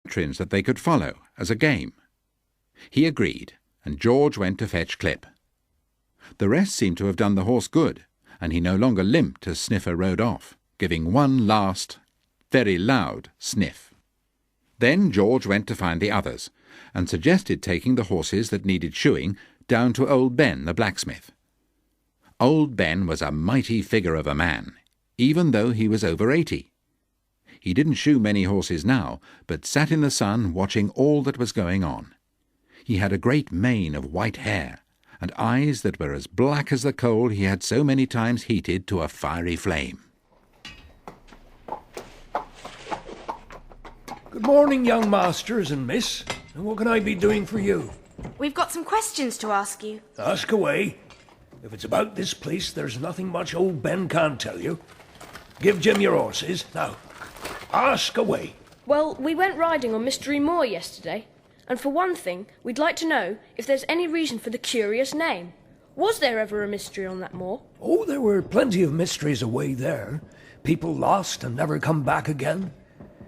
patrons that they could follow as a game. He agreed, and George went to fetch Clip. The rest seemed to have done the horse good, and he no longer limped as Sniffer rode off, giving one last, very loud sniff. Then George went to find the others, and suggested taking the horses that needed shoeing down to old Ben the blacksmith. Old Ben was a mighty figure of a man, even though he was over 80. He didn't shoe many horses now, but sat in the sun watching all that was going on. He had a great mane of white hair, and eyes that were as black as the coal he had so many times heated to a fiery flame. Good morning, young masters and miss. And what can I be doing for you? We've got some questions to ask you. Ask away. If it's about this place, there's nothing much old Ben can't tell you. Give Jim your horses. Now, ask away. Well, we went riding on Mystery Moor yesterday, and for one thing, we'd like to know if there's any reason for the curious name. Was there ever a mystery on that moor? Oh, there were plenty of mysteries away there. People lost and never come back again.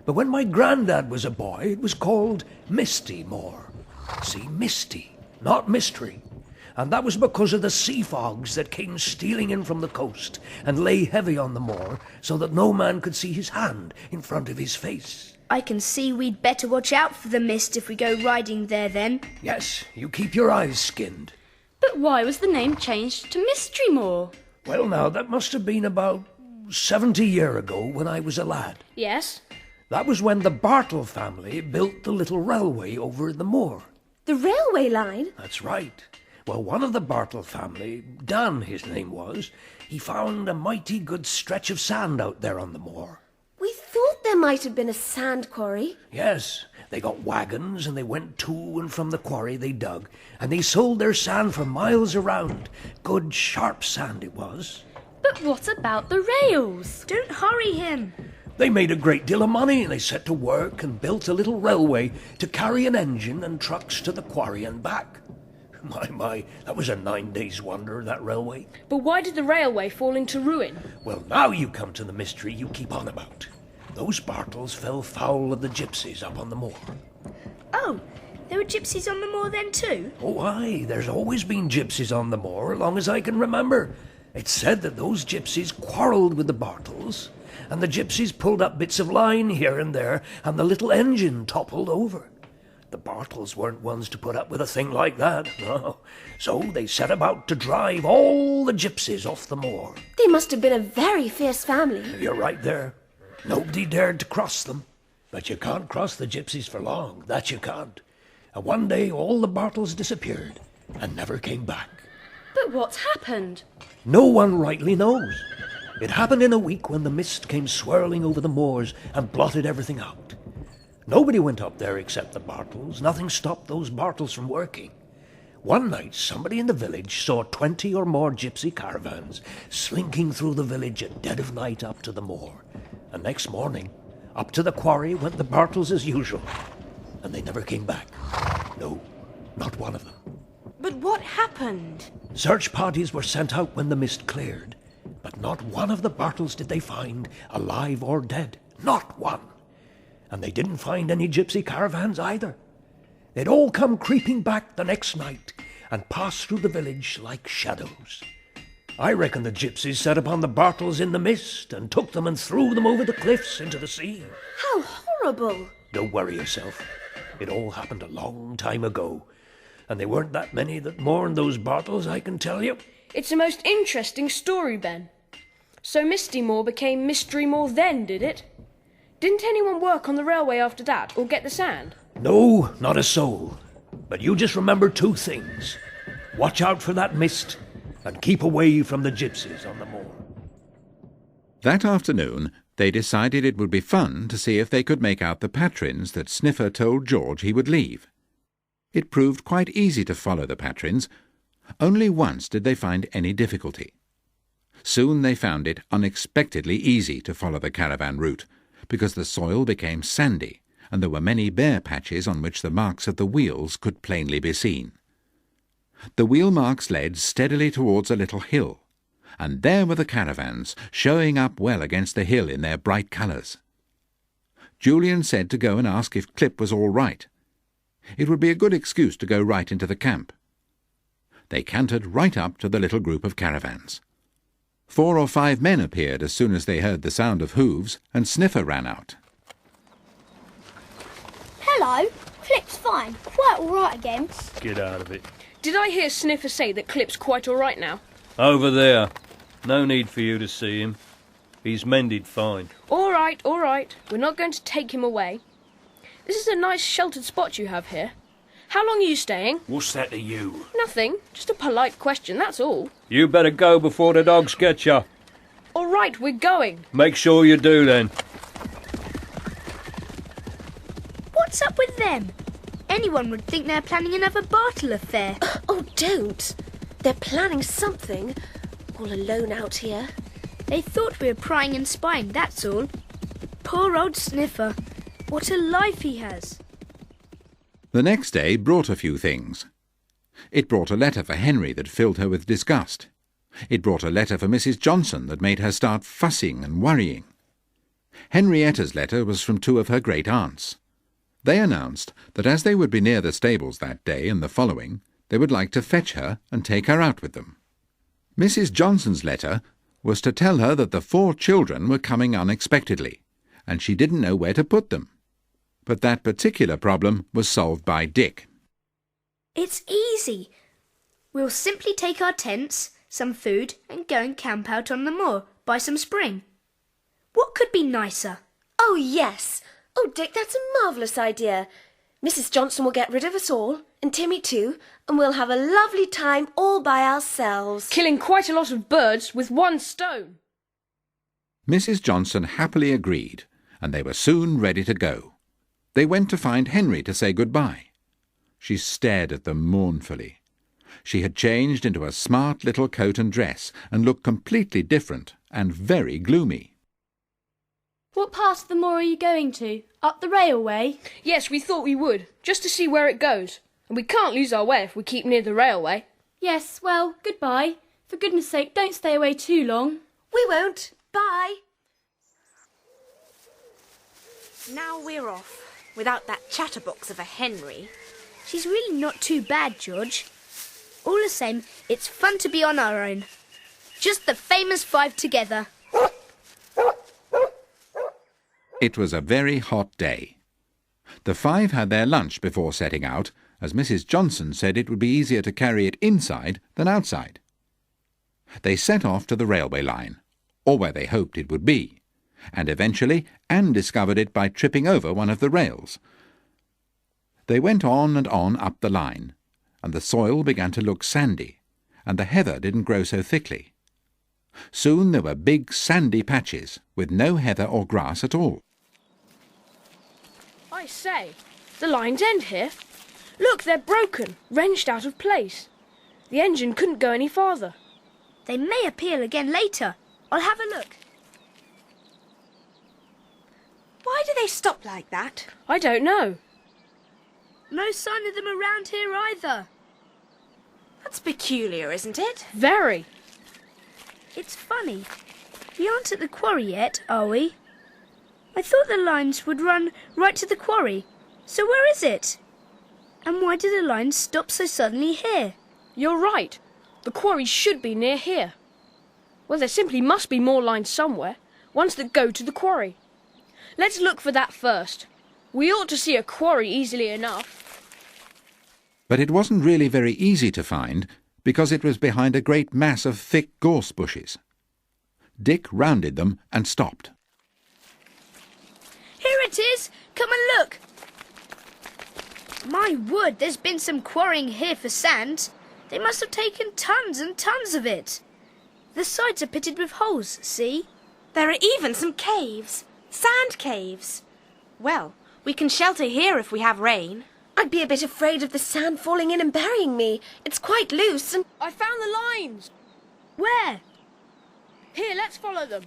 But when my granddad was a boy, it was called Misty Moor. See, Misty, not mystery. And that was because of the sea fogs that came stealing in from the coast and lay heavy on the moor so that no man could see his hand in front of his face. I can see we'd better watch out for the mist if we go riding there then. Yes, you keep your eyes skinned. But why was the name changed to Mystery Moor? Well, now, that must have been about 70 years ago when I was a lad. Yes. That was when the Bartle family built the little railway over the moor. The railway line? That's right. Well, one of the Bartle family, Dan his name was, he found a mighty good stretch of sand out there on the moor. We thought there might have been a sand quarry. Yes, they got wagons and they went to and from the quarry they dug, and they sold their sand for miles around. Good sharp sand it was. But what about the rails? Don't hurry him. They made a great deal of money and they set to work and built a little railway to carry an engine and trucks to the quarry and back. My, that was a 9 days wonder, that railway. But why did the railway fall into ruin? Well, now you come to the mystery you keep on about. Those Bartles fell foul of the gypsies up on the moor. Oh, there were gypsies on the moor then too? Oh, aye, there's always been gypsies on the moor, as long as I can remember. It's said that those gypsies quarrelled with the Bartles, and the gypsies pulled up bits of line here and there, and the little engine toppled over. The Bartles weren't ones to put up with a thing like that, no. So they set about to drive all the gypsies off the moor. They must have been a very fierce family. You're right there. Nobody dared to cross them. But you can't cross the gypsies for long, that you can't. And one day all the Bartles disappeared and never came back. But what's happened? No one rightly knows. It happened in a week when the mist came swirling over the moors and blotted everything out. Nobody went up there except the Bartles. Nothing stopped those Bartles from working. One night, somebody in the village saw 20 or more gypsy caravans slinking through the village at dead of night up to the moor. And next morning, up to the quarry went the Bartles as usual. And they never came back. No, not one of them. But what happened? Search parties were sent out when the mist cleared, but not one of the Bartles did they find, alive or dead. Not one. And they didn't find any gypsy caravans either. They'd all come creeping back the next night and passed through the village like shadows. I reckon the gypsies set upon the Bartles in the mist and took them and threw them over the cliffs into the sea. How horrible! Don't worry yourself. It all happened a long time ago. And there weren't that many that mourned those Bartles, I can tell you. It's a most interesting story, Ben. So Misty Moor became Mystery Moor then, did it? Didn't anyone work on the railway after that, or get the sand? No, not a soul. But you just remember 2 things. Watch out for that mist, and keep away from the gypsies on the moor. That afternoon, they decided it would be fun to see if they could make out the patrons that Sniffer told George he would leave. It proved quite easy to follow the patrons. Only once did they find any difficulty. Soon they found it unexpectedly easy to follow the caravan route, because the soil became sandy, and there were many bare patches on which the marks of the wheels could plainly be seen. The wheel marks led steadily towards a little hill, and there were the caravans, showing up well against the hill in their bright colours. Julian said to go and ask if Clip was all right. It would be a good excuse to go right into the camp. They cantered right up to the little group of caravans. 4 or 5 men appeared as soon as they heard the sound of hooves, and Sniffer ran out. Hello. Clip's fine. Quite all right again. Get out of it. Did I hear Sniffer say that Clip's quite all right now? Over there. No need for you to see him. He's mended fine. All right, all right. We're not going to take him away. This is a nice sheltered spot you have here. How long are you staying? What's that to you? Nothing. Just a polite question, that's all. You better go before the dogs get you. All right, we're going. Make sure you do then. What's up with them? Anyone would think they're planning another Bartle affair. Oh, don't. They're planning something. All alone out here. They thought we were prying and spying, that's all. Poor old Sniffer. What a life he has. The next day brought a few things. It brought a letter for Henry that filled her with disgust. It brought a letter for Mrs. Johnson that made her start fussing and worrying. Henrietta's letter was from 2 of her great aunts. They announced that as they would be near the stables that day and the following, they would like to fetch her and take her out with them. Mrs. Johnson's letter was to tell her that the 4 children were coming unexpectedly, and she didn't know where to put them. But that particular problem was solved by Dick. It's easy. We'll simply take our tents, some food, and go and camp out on the moor by some spring. What could be nicer? Oh, yes. Oh, Dick, that's a marvellous idea. Mrs. Johnson will get rid of us all, and Timmy too, and we'll have a lovely time all by ourselves. Killing quite a lot of birds with one stone. Mrs. Johnson happily agreed, and they were soon ready to go. They went to find Henry to say goodbye. She stared at them mournfully. She had changed into a smart little coat and dress, and looked completely different and very gloomy. What part of the moor are you going to? Up the railway? Yes, we thought we would, just to see where it goes. And we can't lose our way if we keep near the railway. Yes, well, goodbye. For goodness sake, don't stay away too long. We won't. Bye. Now we're off, without that chatterbox of a Henry. She's really not too bad, George. All the same, it's fun to be on our own. Just the famous 5 together. It was a very hot day. The 5 had their lunch before setting out, as Mrs. Johnson said it would be easier to carry it inside than outside. They set off to the railway line, or where they hoped it would be, and eventually Anne discovered it by tripping over one of the rails. They went on and on up the line, and the soil began to look sandy, and the heather didn't grow so thickly. Soon there were big sandy patches, with no heather or grass at all. I say, the lines end here. Look, they're broken, wrenched out of place. The engine couldn't go any farther. They may appeal again later. I'll have a look. Why do they stop like that? I don't know. No sign of them around here either. That's peculiar, isn't it? Very. It's funny. We aren't at the quarry yet, are we? I thought the lines would run right to the quarry. So where is it? And why do the lines stop so suddenly here? You're right. The quarry should be near here. Well, there simply must be more lines somewhere, ones that go to the quarry. Let's look for that first. We ought to see a quarry easily enough. But it wasn't really very easy to find, because it was behind a great mass of thick gorse bushes. Dick rounded them and stopped. Here it is! Come and look! My word, there's been some quarrying here for sand. They must have taken tons and tons of it. The sides are pitted with holes, see? There are even some caves. Sand caves. Well, we can shelter here if we have rain. I'd be a bit afraid of the sand falling in and burying me. It's quite loose and... I found the lines. Where? Here, let's follow them.